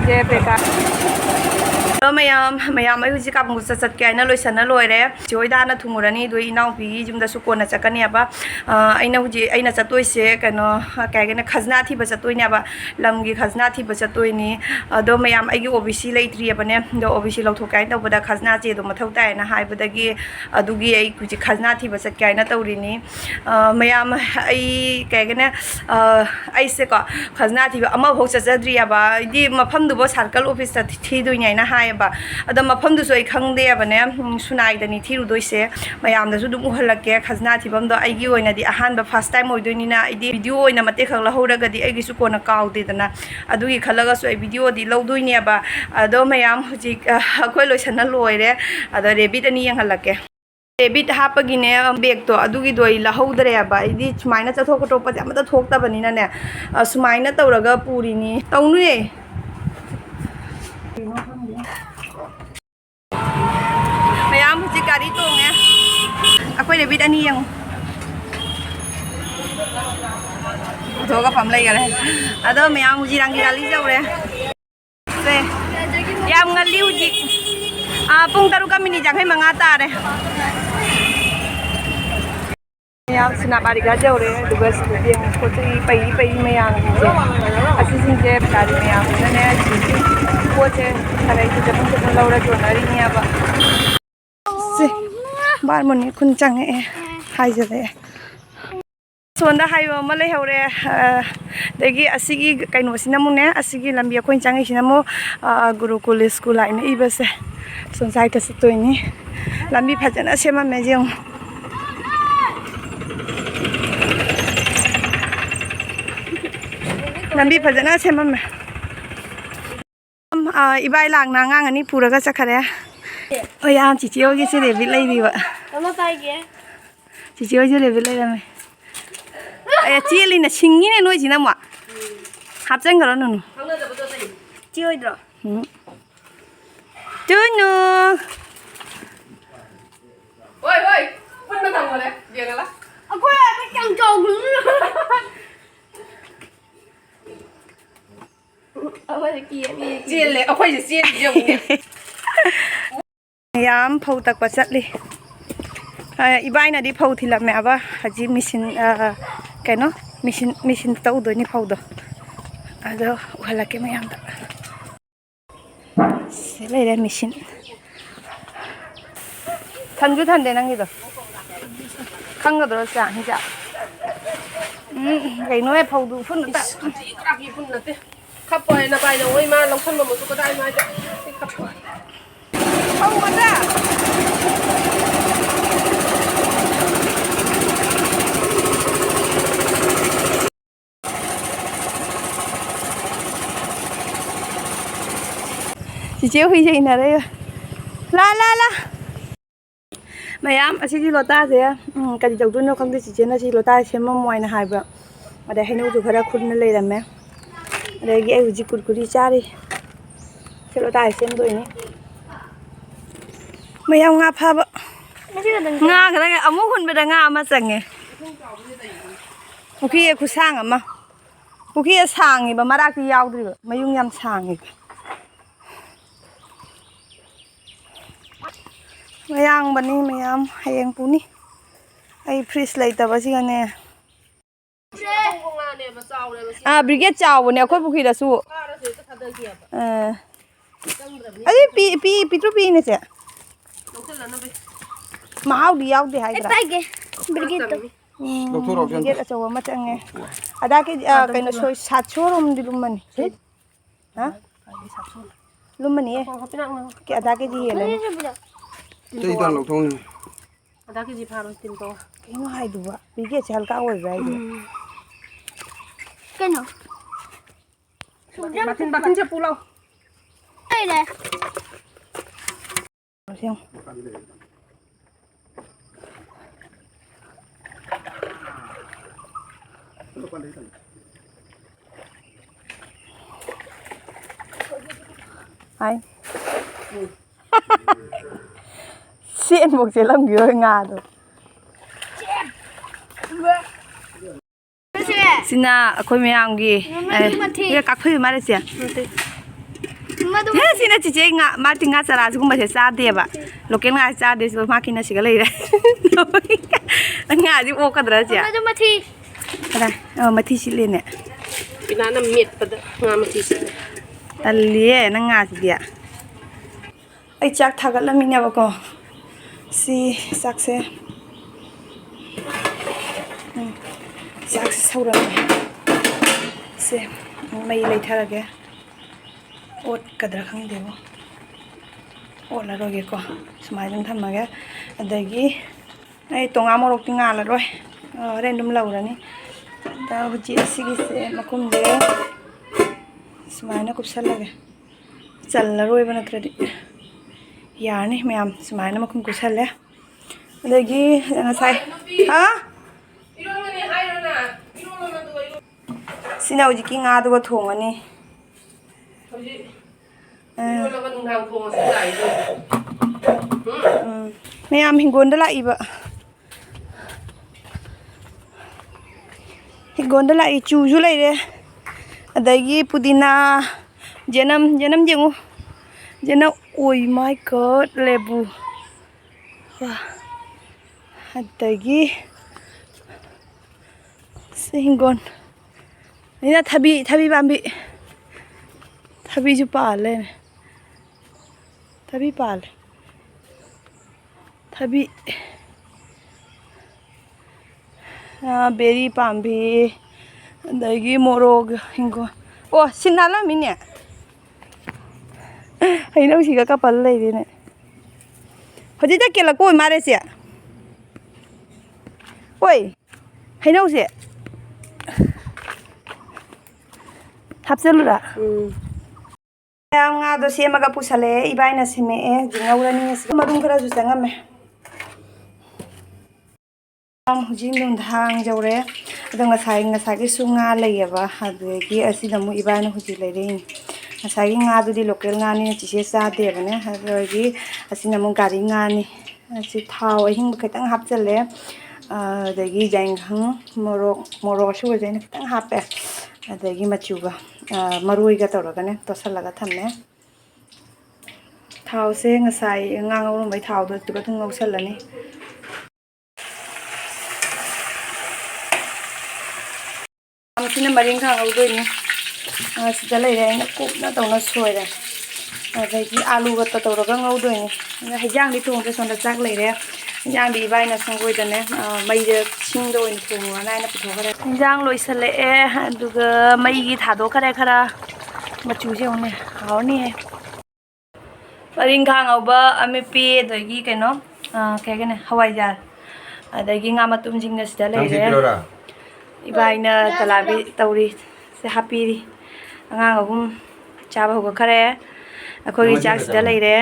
ꯑꯁꯤꯁꯤꯡꯁꯦ ꯄꯦꯀꯥ ꯃꯌꯥꯝ ꯑꯩ ꯍꯧꯖꯤꯛ ꯀꯥꯡꯕꯨ ꯆꯠꯀꯦ ꯍꯥꯏꯅ ꯂꯣꯏꯁꯟꯅ ꯂꯣꯏꯔꯦ ꯆꯤꯍꯣꯏꯗ ꯍꯥꯟꯅ ꯊꯨꯡꯉꯨꯔꯅꯤ ꯑꯗꯨ ꯏꯅꯥꯎꯄꯤꯒꯤ ꯌꯨꯝꯗꯁꯨ ꯀꯣꯟꯅ ꯆꯠꯀꯅꯦꯕ ꯑꯩꯅ ꯆꯠꯇꯣꯏꯁꯦ ꯀꯩꯅꯣ ꯀꯩ ꯍꯥꯏꯒꯦꯅ ꯈꯖꯅꯥ ꯊꯤꯕ ꯆꯠꯇꯣꯏꯅꯦꯕ ꯂꯝꯒꯤ ꯈꯖꯅꯥ ꯊꯤꯕ ꯆꯠꯇꯣꯏꯅꯤ ꯑꯗꯣ ꯃꯌꯥꯝ ꯑꯩꯒꯤ OBC ꯂꯩꯇ꯭ꯔꯤꯑꯕꯅꯦ ꯑꯗꯣ OBC ꯂꯧꯊꯣꯛꯀꯦ ꯍꯥꯏꯅ ꯇꯧꯕꯗ ꯈꯖꯅꯥ ꯆꯦꯗꯣ ꯃꯊꯧ ꯇꯥꯏꯅ ꯍꯥꯏꯕꯗꯒꯤ ꯑꯗꯨꯒꯤ ꯑꯩ ꯍꯧꯖꯤꯛ ꯈꯖꯅꯥ ꯊꯤꯕ ꯆꯠꯀꯦ ꯍꯥꯏꯅ ꯇꯧꯔꯤꯅꯤ ꯃꯌꯥꯝ ꯑꯩ ꯀꯩ ꯍꯥꯏꯒꯦꯅ ꯑꯩꯁꯦꯀꯣ ꯈꯖꯅꯥ ꯊꯤꯕ ꯑꯃꯐꯥꯎ ꯆꯠꯆꯗ꯭ꯔꯤꯑꯕ ꯍꯥꯏꯗꯤ ꯃꯐꯝꯗꯨꯕꯨ ꯁꯥꯔꯀꯜ ꯑꯣꯐꯤꯁꯇ ꯊꯤꯗꯣꯏꯅꯦ ꯍꯥꯏꯅ ꯍꯥꯏꯌꯦꯕ ꯑꯗꯣ ꯃꯐꯝꯗꯨꯁꯨ ꯑꯩ ꯈꯪꯗꯦꯕꯅꯦ ꯁꯨꯅꯥꯏꯗꯅꯤ ꯊꯤꯔꯨꯗꯣꯏꯁꯦ ꯃꯌꯥꯝꯗꯁꯨ ꯑꯗꯨꯝ ꯎꯍꯜꯂꯛꯀꯦ ꯈꯖꯅꯥ ꯊꯤꯐꯝꯗꯣ ꯑꯩꯒꯤ ꯑꯣꯏꯅꯗꯤ ꯑꯍꯥꯟꯕ ꯐꯥꯔꯁ ꯇꯥꯏꯝ ꯑꯣꯏꯗꯣꯏꯅꯤꯅ ꯑꯩꯗꯤ ꯚꯤꯗꯤꯑꯣ ꯑꯣꯏꯅ ꯃꯇꯦꯛ ꯈꯛ ꯂꯧꯍꯧꯔꯒꯗꯤ ꯑꯩꯒꯤꯁꯨ ꯀꯣꯟꯅ ꯀꯥꯎꯗꯦꯗꯅ ꯑꯗꯨꯒꯤ ꯈꯜꯂꯒꯁꯨ ꯑꯩ ꯚꯤꯗꯤꯑꯣꯗꯤ ꯂꯧꯗꯣꯏꯅꯦꯕ ꯑꯗꯣ ꯃꯌꯥꯝ ꯍꯧꯖꯤꯛ ꯑꯩꯈꯣꯏ ꯂꯣꯏꯁꯟꯅ ꯂꯣꯏꯔꯦ ꯑꯗꯣ ꯔꯦꯕꯤꯠ ꯑꯅꯤ ꯌꯦꯡꯍꯜꯂꯛꯀꯦ ꯔꯦꯕꯤꯠ ꯍꯥꯞꯄꯒꯤꯅꯦ ꯕꯦꯒꯇꯣ ꯑꯗꯨꯒꯤꯗꯣ ꯑꯩ ꯂꯧꯍꯧꯗ꯭ꯔꯦꯕ ꯑꯩꯗꯤ ꯁꯨꯃꯥꯏꯅ ꯆꯠꯊꯣꯛ ꯈꯣꯠꯇꯣꯛꯄꯁꯦ ꯑꯃꯠꯇ ꯊꯣꯛꯇꯕꯅꯤꯅꯅꯦ ꯁꯨꯃꯥꯏꯅ ꯇꯧꯔꯒ ꯄꯨꯔꯤꯅꯤ ꯇꯧꯅꯨꯌꯦ ꯃꯌꯥꯝ ꯍꯧꯖꯤꯛ ꯒꯥꯔꯤ ꯇꯣꯡꯉꯦ ꯑꯩꯈꯣꯏ ꯔꯦꯕꯤꯠ ꯑꯅꯤ ꯌꯦꯡꯉꯨ ꯄꯨꯊꯣꯛꯑꯒ ꯐꯝ ꯂꯩꯈꯔꯦ ꯑꯗꯣ ꯃꯌꯥꯝ ꯍꯧꯖꯤꯛꯔꯥꯡꯒꯤ ꯒꯥꯔꯤ ꯌꯧꯔꯦ ꯌꯥꯝ ꯉꯜꯂꯤ ꯍꯧꯖꯤꯛ ꯄꯨꯡ 7:50 ꯇꯥꯔꯦ ꯃꯌꯥꯝ ꯁꯤꯅꯥꯄꯥꯔꯤꯒ ꯌꯧꯔꯦ ꯑꯗꯨꯒ ꯁꯤꯗꯗꯤ ꯄꯣꯠ ꯆꯩ ꯄꯩ ꯃꯌꯥꯝꯁꯤꯡꯁꯦ ꯑꯁꯤꯁꯤꯡꯁꯦ ꯒꯥꯔꯤ ꯃꯌꯥꯝꯁꯤꯅꯅꯦ ꯁꯤꯒꯤ ꯄꯣꯠꯁꯦ ꯈꯔꯩꯁꯦ ꯆꯠꯐꯝ ꯂꯧꯔ ꯌꯣꯟꯅꯔꯤꯅꯦꯕ ꯕꯥꯔꯃꯣꯅꯤ ꯈꯨꯟ ꯆꯪꯉꯛꯑꯦ ꯍꯥꯏꯖꯔꯛꯑꯦ ꯁꯣꯟꯗ ꯍꯥꯏꯕ ꯑꯃ ꯂꯩꯍꯧꯔꯦ ꯑꯗꯒꯤ ꯑꯁꯤꯒꯤ ꯀꯩꯅꯣꯁꯤꯅ ꯑꯃꯨꯛꯅꯦ ꯑꯁꯤꯒꯤ ꯂꯝꯕꯤ ꯑꯩꯈꯣꯏꯅ ꯆꯪꯉꯤꯁꯤꯅ ꯑꯃꯨꯛ ꯒꯨꯔꯨꯀꯨꯜ ꯁ꯭ꯀꯨꯜ ꯍꯥꯏꯅ ꯏꯕꯁꯦ ꯁꯣꯟꯁꯥꯏꯗ ꯆꯠꯇꯣꯏꯅꯤ ꯂꯝꯕꯤ ꯐꯖꯅ ꯁꯦꯝꯃꯝꯃꯦ ꯌꯦꯡꯉꯨ ꯂꯝꯕꯤ ꯐꯖꯅ ꯁꯦꯝꯃꯝꯃꯦ ꯏꯕꯥꯏ ꯂꯥꯡꯅ ꯑꯉꯥꯡ ꯑꯅꯤ ꯄꯨꯔꯒ ꯆꯠꯈꯔꯦ ꯌꯥꯝ ꯆꯤꯆꯦ ꯍꯣꯏꯒꯤꯁꯦ ꯔꯦꯕꯤꯠ ꯂꯩꯔꯤꯕ ꯆꯤꯆꯦ ꯍꯣꯏꯁꯨ ꯔꯦꯕꯤꯠ ꯂꯩꯔꯝꯃꯦ ꯆꯦꯜꯂꯤꯅ ꯁꯤꯡꯉꯤꯅꯦ ꯅꯣꯏꯁꯤꯅ ꯑꯃꯨꯛ ꯍꯥꯞꯆꯤꯟꯈ꯭ꯔꯣ ꯅꯨꯅꯨ ꯆꯦ ꯑꯣꯏꯗ꯭ꯔꯣ ꯇꯨꯅꯨ ꯍꯣꯏ ꯄꯨꯟꯅ ꯊꯝꯈꯔꯦ ꯌꯦꯡꯉꯂ ꯑꯩꯈꯣꯏ ꯌꯥꯝ ꯆꯥꯎꯈ꯭ꯔꯦ ꯆꯦꯜꯂꯦ ꯑꯩꯈꯣꯏꯁꯦ ꯆꯦꯜꯂꯤꯁꯦ ꯌꯥꯝ ꯐꯧ ꯇꯛꯄ ꯆꯠꯂꯤ ꯏꯕꯥꯏꯅꯗꯤ ꯐꯧ ꯊꯤꯜꯂꯝꯃꯦꯕ ꯍꯧꯖꯤꯛ ꯀꯩꯅꯣ ꯃꯦꯆꯤꯟ ꯇꯧꯗꯣꯏꯅꯤ ꯐꯧꯗꯣ ꯑꯗꯣ ꯎꯍꯜꯂꯛꯀꯦ ꯃꯌꯥꯝꯗ ꯁꯤ ꯂꯩꯔꯦ ꯃꯦꯆꯤꯟ ꯊꯟꯁꯨ ꯊꯟꯗꯦ ꯅꯪꯒꯤꯗꯣ ꯈꯪꯒꯗ꯭ꯔꯣ ꯆꯥꯡ ꯀꯩꯅꯣꯍꯦ ꯐꯧꯗꯨ ꯎꯐꯨꯟ ꯅꯠꯇꯦ ꯈꯞꯄ ꯍꯥꯏꯅ ꯄꯥꯏꯅ ꯃꯣꯏ ꯃꯥ ꯂꯧꯁꯟꯕ ꯃꯁꯨ ꯀꯗꯥꯏ ꯃꯥꯏꯗ ꯈꯞꯄ ꯐꯧꯒꯗ꯭ꯔꯥ ꯆꯤꯆꯦ ꯍꯨꯏꯁꯦ ꯏꯟꯅꯔꯦ ꯂꯥ ꯃꯌꯥꯝ ꯑꯁꯤꯒꯤ ꯂꯣꯇꯥꯁꯦ ꯀꯔꯤ ꯇꯧꯗꯣꯏꯅꯣ ꯈꯪꯗꯦ ꯆꯤꯆꯦꯅ ꯁꯤ ꯂꯣꯇꯥꯁꯦ ꯁꯦꯝꯃꯝꯃꯣ ꯍꯥꯏꯅ ꯍꯥꯏꯕ ꯑꯗꯩ ꯍꯩꯅꯧꯁꯨ ꯈꯔ ꯈꯨꯟꯅ ꯂꯩꯔꯝꯃꯦ ꯑꯗꯒꯤ ꯑꯩ ꯍꯧꯖꯤꯛ ꯀꯨꯔꯀꯨꯔꯤ ꯆꯥꯔꯤ ꯁꯤ ꯂꯣꯇꯥꯁꯦ ꯁꯦꯝꯗꯣꯏꯅꯤ ꯃꯌꯥꯝ ꯉꯥ ꯐꯥꯕ ꯉꯥ ꯈꯔ ꯑꯃꯨꯛ ꯍꯨꯟꯕꯗ ꯉꯥ ꯑꯃ ꯆꯪꯉꯦ ꯄꯨꯈ꯭ꯔꯤ ꯈꯨꯁꯥꯡ ꯑꯃ ꯄꯨꯈ꯭ꯔꯤ ꯁꯥꯡꯉꯤꯕ ꯃꯔꯥꯛꯇꯤ ꯌꯥꯎꯗ꯭ꯔꯤꯕ ꯃꯌꯨꯡ ꯌꯥꯝ ꯁꯥꯡꯉꯤꯕ ꯃꯌꯥꯡꯕꯅꯤ ꯃꯌꯥꯝ ꯍꯌꯦꯡ ꯄꯨꯅꯤ ꯑꯩ ꯐ꯭ꯔꯤꯖ ꯂꯩꯇꯕꯁꯤꯒꯅꯦ ꯕ꯭ꯔꯤꯒꯦꯠ ꯆꯥꯎꯕꯅꯦ ꯑꯩꯈꯣই ꯄꯨꯈ꯭ꯔꯤꯗꯁꯨ ꯑꯗꯨ ꯄꯤꯛꯇ꯭ꯔꯨ ꯄꯤꯛꯏꯅꯦ ꯆꯦ ꯃꯍꯥꯎꯗꯤ ꯌꯥꯎꯗꯦ ꯍꯥꯏꯗ꯭ꯔꯥ ꯕ꯭ꯔꯤꯒꯦꯠ ꯑꯆꯧꯕ ꯑꯃ ꯆꯪꯉꯦ ꯑꯗꯥ ꯀꯩꯅꯣ 700 ꯔꯣꯝꯗꯤ ꯂꯨꯝꯃꯅꯤ ꯂꯨꯝꯃꯅꯤꯌꯦ ꯑꯗꯥ ꯀꯦꯖꯤ ꯍꯦꯜꯂꯅꯤ ꯑꯗꯥ ꯀꯦꯖꯤ ꯐꯥꯔꯣꯏ ꯇꯤꯟꯇꯣ ꯀꯩꯅꯣ ꯍꯥꯏꯗꯨꯕ ꯕ꯭ꯔꯤꯒꯦꯠꯁꯦ ꯍꯜꯀꯥ ꯑꯣꯏꯕ꯭ꯔꯥ ꯍꯥꯏꯗꯨ ꯀꯩꯅꯣ ꯕꯥꯇꯤꯟꯁꯦ ꯄꯨꯂꯥꯎ ꯂꯩꯔꯦ ꯍꯥꯏ ꯆꯦꯟꯐꯧ ꯆꯦꯜꯂꯝꯈꯤꯔꯣꯏ ꯉꯥꯗꯣ ꯁꯤꯅ ꯑꯩꯈꯣꯏ ꯃꯌꯥꯝꯒꯤ ꯀꯥꯛꯐꯩ ꯃꯥꯜꯂꯦ ꯆꯦ sina cici nga martin nga sara su kuma se sa de ba local nga sa de su ma kina siga lei nga di o kadra ja Ano mati? kada mati sile ne Pinana meat pada nga mati sila. aliye na nga si dia ai chak thagat la minya ba ko si sak se sak saura se mai lei tharage ot kadra khang debo ot la roge ko sumai dum thamage adagi ai tonga morok tinga la roi random laurani da huji asigi se makum de sumai na kupsal lage chal la roi bana tradi yani mayam sumai na makum kupsal le adagi sai ha sina huji ki nga du ko thongani mayam hingonda la iba hingonda la I chu ju lai re adagi pudina jenam jengu jena oi my god lebu adagi hingon ina thabi bambi thabi ju pale thabi pale thabi beri pambi adagi morog hingon oh sinala mine hainau siga kapal lei dine hoji ta kela koi mare sia oi hainau se hapselura nga do semaga pusale ibaina seme e jingaurani marum khara ju changame hujing dum dhang jawre adanga sai gi sunga leyaba adegi asidamu ibaina huji lerein asai nga du di local nga ni chi se sa de bane adegi asinamu gari nga ni asi thau hing khatang hapchale adegi janghang morok su je ni khatang hape adegi machuga marui ga tawragane tosalaga thamme thau se ngasai nga ngau mai thau do tuga thung ngau salani amsina maring kha ngau doi ni sida lai re na kop na tawna soi re adegi alu ga tawraga ngau doi ni hajang di thung se sonda chak lai re jang di bai na sangoi dane mai de sing do in thung na na putho khare jang loi sale e aduga mai gi thado khare khara machu je one hawni maring kha ngau ba amepi adegi keno kegene hawai jar adegi nga matum jing na sida lai re ibaina talabi tawri se happy anga agum chaba hoga khare akhoi chak sida leire